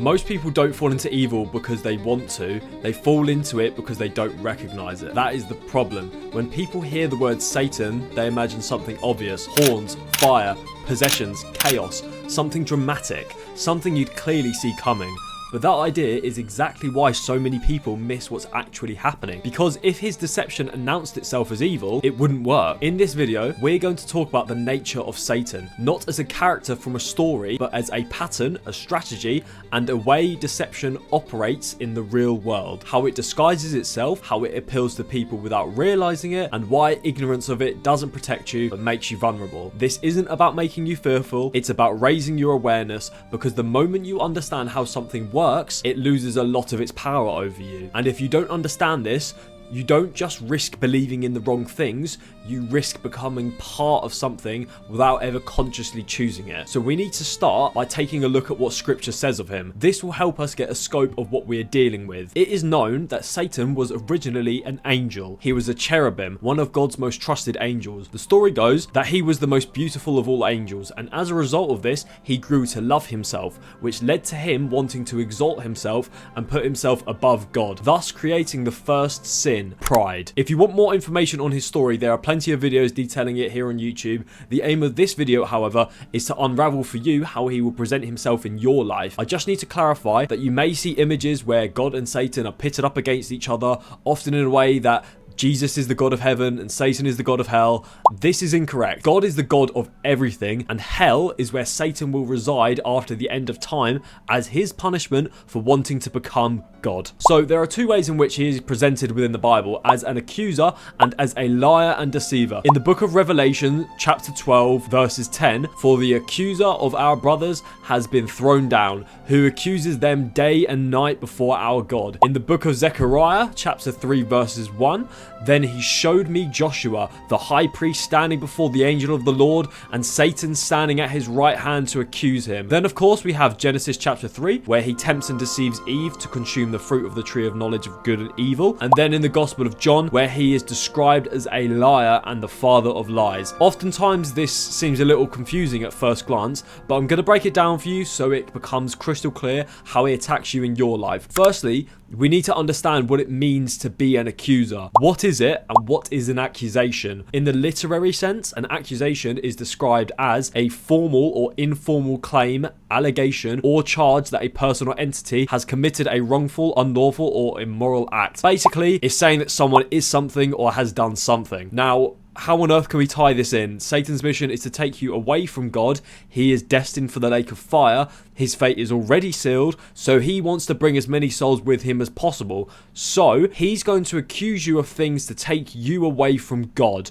Most people don't fall into evil because they want to, they fall into it because they don't recognize it. That is the problem. When people hear the word Satan, they imagine something obvious: horns, fire, possessions, chaos, something dramatic, something you'd clearly see coming. But that idea is exactly why so many people miss what's actually happening. Because if his deception announced itself as evil, it wouldn't work. In this video, we're going to talk about the nature of Satan, not as a character from a story, but as a pattern, a strategy, and a way deception operates in the real world. How it disguises itself, how it appeals to people without realizing it, and why ignorance of it doesn't protect you, but makes you vulnerable. This isn't about making you fearful, it's about raising your awareness, because the moment you understand how something works, it loses a lot of its power over you. And if you don't understand this, you don't just risk believing in the wrong things, you risk becoming part of something without ever consciously choosing it. So we need to start by taking a look at what scripture says of him. This will help us get a scope of what we're dealing with. It is known that Satan was originally an angel. He was a cherubim, one of God's most trusted angels. The story goes that he was the most beautiful of all angels, and as a result of this, he grew to love himself, which led to him wanting to exalt himself and put himself above God, thus creating the first sin: pride. If you want more information on his story, there are plenty of videos detailing it here on YouTube. The aim of this video, however, is to unravel for you how he will present himself in your life. I just need to clarify that you may see images where God and Satan are pitted up against each other, often in a way that Jesus is the God of heaven and Satan is the God of hell. This is incorrect. God is the God of everything, and hell is where Satan will reside after the end of time as his punishment for wanting to become God. So there are two ways in which he is presented within the Bible: as an accuser and as a liar and deceiver. In the book of Revelation, chapter 12, verses 10, "For the accuser of our brothers has been thrown down, who accuses them day and night before our God." In the book of Zechariah, chapter 3, verses 1, "Then he showed me Joshua, the high priest, standing before the angel of the Lord, and Satan standing at his right hand to accuse him." Then, of course, we have Genesis chapter 3, where he tempts and deceives Eve to consume the fruit of the tree of knowledge of good and evil. And then in the Gospel of John, where he is described as a liar and the father of lies. Oftentimes, this seems a little confusing at first glance, but I'm going to break it down for you so it becomes crystal clear how he attacks you in your life. Firstly, we need to understand what it means to be an accuser. What is it, and what is an accusation? In the literary sense, an accusation is described as a formal or informal claim, allegation, or charge that a person or entity has committed a wrongful, unlawful, or immoral act. Basically, it's saying that someone is something or has done something. Now, how on earth can we tie this in? Satan's mission is to take you away from God. He is destined for the lake of fire. His fate is already sealed, so he wants to bring as many souls with him as possible. So he's going to accuse you of things to take you away from God.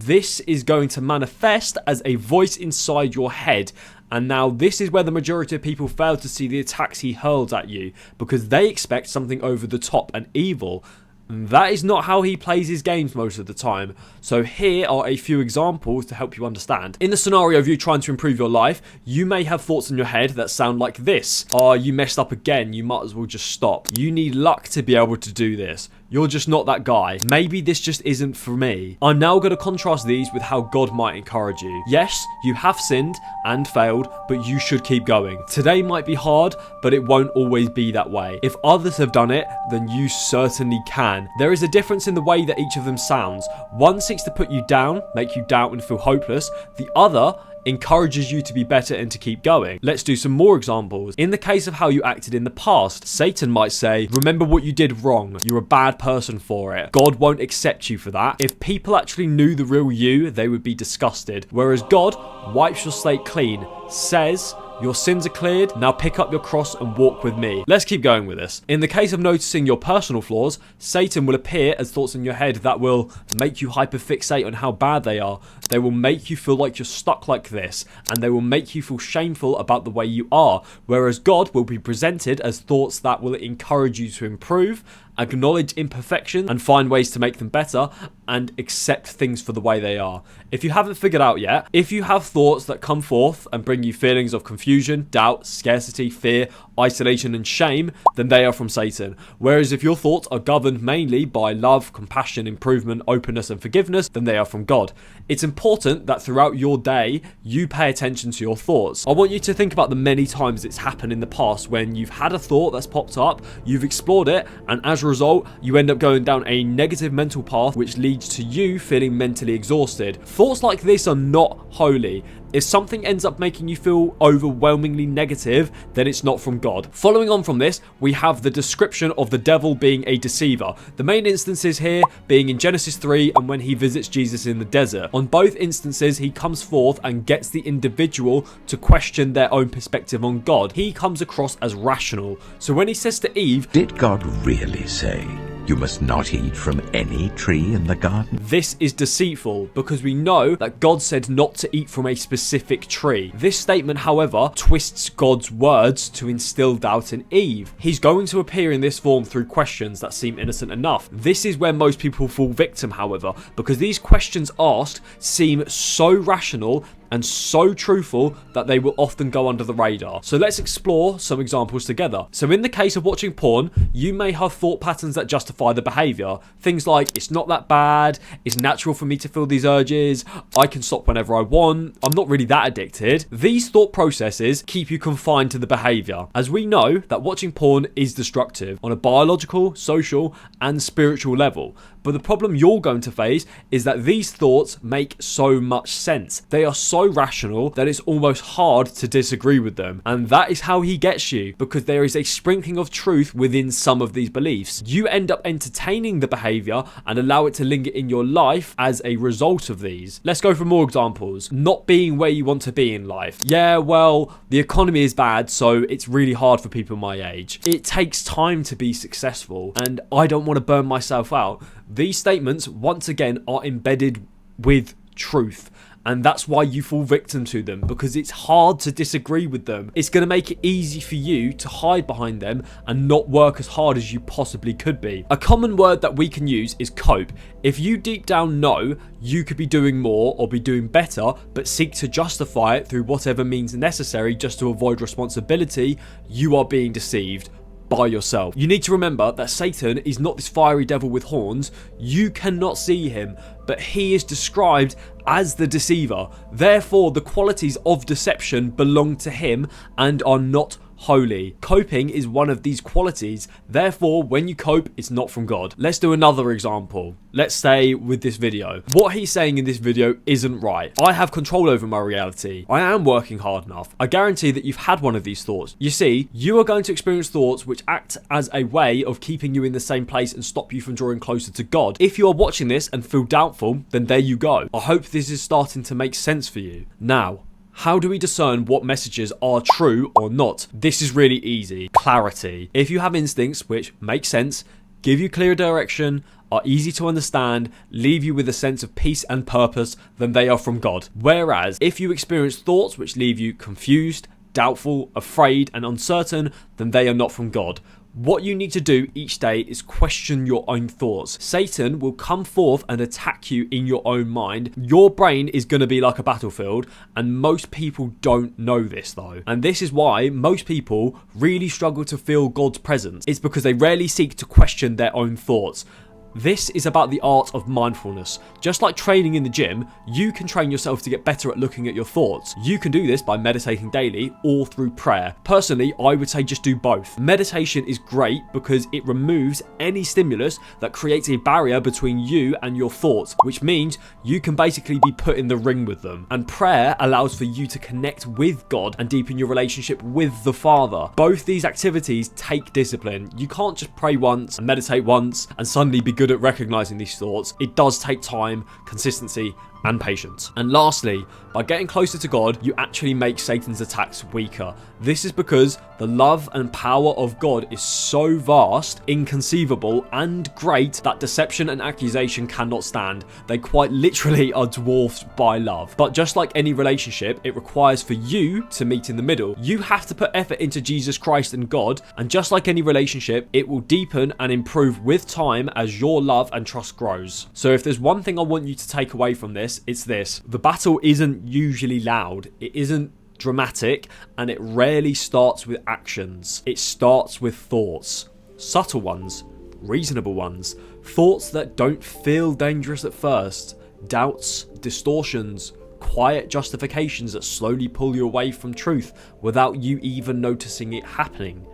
This is going to manifest as a voice inside your head. And now this is where the majority of people fail to see the attacks he hurls at you, because they expect something over the top and evil. That is not how he plays his games most of the time. So here are a few examples to help you understand. In the scenario of you trying to improve your life, you may have thoughts in your head that sound like this: "Oh, you messed up again, you might as well just stop. You need luck to be able to do this. You're just not that guy. Maybe this just isn't for me." I'm now going to contrast these with how God might encourage you. Yes, you have sinned and failed, but you should keep going. Today might be hard, but it won't always be that way. If others have done it, then you certainly can. There is a difference in the way that each of them sounds. One seeks to put you down, make you doubt and feel hopeless. The other encourages you to be better and to keep going. Let's do some more examples. In the case of how you acted in the past, Satan might say, "Remember what you did wrong. You're a bad person for it. God won't accept you for that. If people actually knew the real you, they would be disgusted." Whereas God wipes your slate clean, says, "Your sins are cleared, now pick up your cross and walk with me." Let's keep going with this. In the case of noticing your personal flaws, Satan will appear as thoughts in your head that will make you hyperfixate on how bad they are. They will make you feel like you're stuck like this, and they will make you feel shameful about the way you are. Whereas God will be presented as thoughts that will encourage you to improve acknowledge imperfection and find ways to make them better, and accept things for the way they are. If you haven't figured out yet, if you have thoughts that come forth and bring you feelings of confusion, doubt, scarcity, fear, isolation and shame, then they are from Satan. Whereas if your thoughts are governed mainly by love, compassion, improvement, openness and forgiveness, then they are from God. It's important that throughout your day, you pay attention to your thoughts. I want you to think about the many times it's happened in the past when you've had a thought that's popped up, you've explored it, and as a result, you end up going down a negative mental path which leads to you feeling mentally exhausted. Thoughts like this are not holy. If something ends up making you feel overwhelmingly negative, then it's not from God. Following on from this, we have the description of the devil being a deceiver. The main instances here being in Genesis 3 and when he visits Jesus in the desert. On both instances, he comes forth and gets the individual to question their own perspective on God. He comes across as rational. So when he says to Eve, "Did God really say, 'You must not eat from any tree in the garden'?" This is deceitful because we know that God said not to eat from a specific tree. This statement, however, twists God's words to instill doubt in Eve. He's going to appear in this form through questions that seem innocent enough. This is where most people fall victim, however, because these questions asked seem so rational and so truthful that they will often go under the radar. So let's explore some examples together. So in the case of watching porn, you may have thought patterns that justify the behavior. Things like, it's not that bad, it's natural for me to feel these urges, I can stop whenever I want, I'm not really that addicted. These thought processes keep you confined to the behavior, as we know that watching porn is destructive on a biological, social, and spiritual level. But the problem you're going to face is that these thoughts make so much sense. They are so rational that it's almost hard to disagree with them. And that is how he gets you, because there is a sprinkling of truth within some of these beliefs. You end up entertaining the behavior and allow it to linger in your life as a result of these. Let's go for more examples. Not being where you want to be in life. Yeah, well, the economy is bad, so it's really hard for people my age. It takes time to be successful, and I don't want to burn myself out. These statements, once again, are embedded with truth. And that's why you fall victim to them, because it's hard to disagree with them. It's going to make it easy for you to hide behind them and not work as hard as you possibly could be. A common word that we can use is cope. If you deep down know you could be doing more or be doing better, but seek to justify it through whatever means necessary just to avoid responsibility, you are being deceived by yourself. You need to remember that Satan is not this fiery devil with horns. You cannot see him, but he is described as the deceiver. Therefore, the qualities of deception belong to him and are not holy. Coping is one of these qualities. Therefore, when you cope, it's not from God. Let's do another example. Let's stay with this video. What he's saying in this video isn't right. I have control over my reality. I am working hard enough. I guarantee that you've had one of these thoughts. You see, you are going to experience thoughts which act as a way of keeping you in the same place and stop you from drawing closer to God. If you are watching this and feel doubtful, then there you go. I hope this is starting to make sense for you. Now, how do we discern what messages are true or not? This is really easy. Clarity. If you have instincts which make sense, give you clear direction, are easy to understand, leave you with a sense of peace and purpose, then they are from God. Whereas, if you experience thoughts which leave you confused, doubtful, afraid, and uncertain, then they are not from God. What you need to do each day is question your own thoughts. Satan will come forth and attack you in your own mind. Your brain is going to be like a battlefield, and most people don't know this though. And this is why most people really struggle to feel God's presence. It's because they rarely seek to question their own thoughts. This is about the art of mindfulness. Just like training in the gym, you can train yourself to get better at looking at your thoughts. You can do this by meditating daily or through prayer. Personally, I would say just do both. Meditation is great because it removes any stimulus that creates a barrier between you and your thoughts, which means you can basically be put in the ring with them. And prayer allows for you to connect with God and deepen your relationship with the Father. Both these activities take discipline. You can't just pray once and meditate once and suddenly be good at recognizing these thoughts. It does take time, consistency, and patience. And lastly, by getting closer to God, you actually make Satan's attacks weaker. This is because the love and power of God is so vast, inconceivable, and great that deception and accusation cannot stand. They quite literally are dwarfed by love. But just like any relationship, it requires for you to meet in the middle. You have to put effort into Jesus Christ and God, and just like any relationship, it will deepen and improve with time as your love and trust grows. So if there's one thing I want you to take away from this, it's this. The battle isn't usually loud. It isn't dramatic, and it rarely starts with actions. It starts with thoughts. Subtle ones, reasonable ones, thoughts that don't feel dangerous at first, doubts, distortions, quiet justifications that slowly pull you away from truth without you even noticing it happening.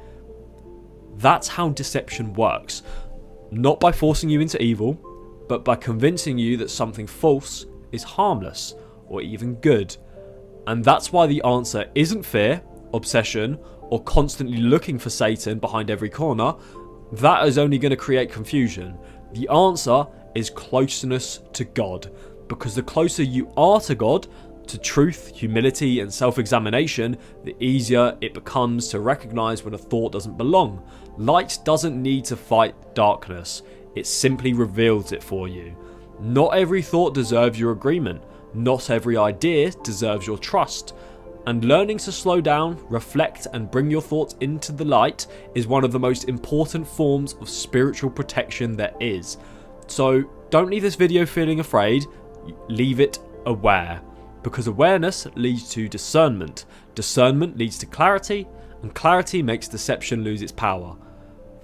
That's how deception works. Not by forcing you into evil, but by convincing you that something false is harmless or even good. And that's why the answer isn't fear, obsession, or constantly looking for Satan behind every corner. That is only going to create confusion. The answer is closeness to God. Because the closer you are to God, to truth, humility, and self-examination, the easier it becomes to recognize when a thought doesn't belong. Light doesn't need to fight darkness. It simply reveals it for you. Not every thought deserves your agreement. Not every idea deserves your trust. And learning to slow down, reflect, and bring your thoughts into the light is one of the most important forms of spiritual protection there is. So don't leave this video feeling afraid, leave it aware. Because awareness leads to discernment. Discernment leads to clarity, and clarity makes deception lose its power.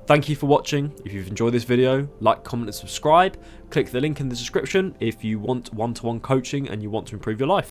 Thank you for watching. If you've enjoyed this video, like, comment, and subscribe. Click the link in the description if you want one-to-one coaching and you want to improve your life.